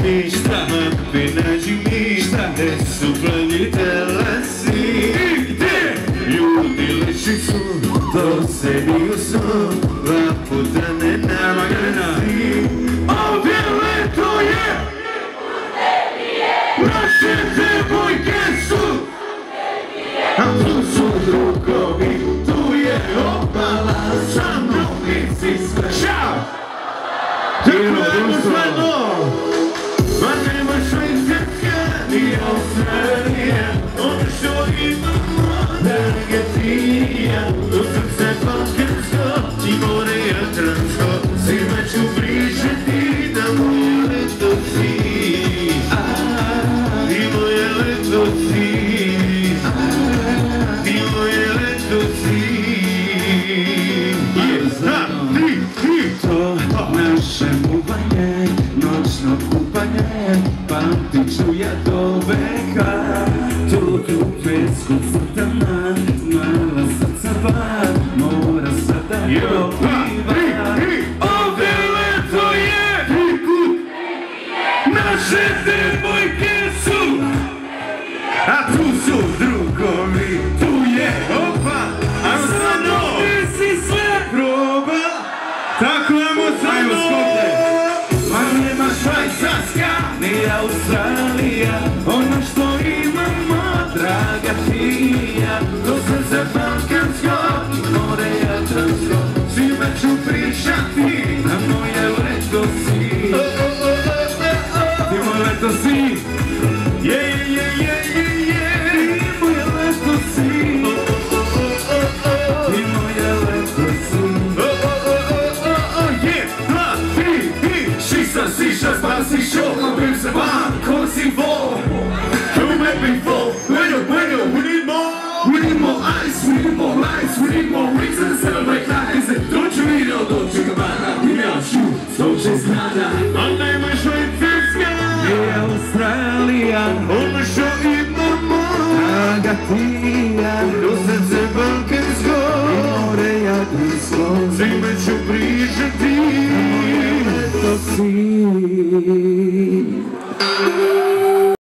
mi, mapi nađi mi, gde su plani telasi. Ljudi leči su, to se mi u snu, dva puta ne nalazi. Ovdje leto je, naše devojke su, a tu su drugovi, tu je obala, sa mnom nisi sve. Ćao! Čekujemo stvarno! Ma nema Švajcarska ni Australija, ono što imamo Argentina, u srce balkansko i more Jadransko, svima ću pričati da moje leto si, i moje leto si, i moje leto si. To naše muvanje, noćno kupanje, pamtit ću ja do veka. Tu pesku crtana, mala srca bar, mora sada dobiva. Ovdje leto je, naše devojke su, a tu su drugovi, tu je opa, a sa mnom si sve proba. Tako emocionalno! Ma nema Švajcarska ni Australija, ono što imamo, draga ti i ja, to srce balkansko i more Jadransko, svima ću pričati, na moje leto si. Ti moje leto si, ti moje leto si. Ti moje leto si. She's bouncy show, my ribs are mine, cause he fall. Who make me fall? We need more. We need more ice, we need more lights, we need more reasons to celebrate life. Don't you need no, don't you come out. Without you, don't just nada. My name is Švajcarska i Australija, ono što imamo, draga ti ja, do srce balkansko i more Jadransko, svima ću pričati. To si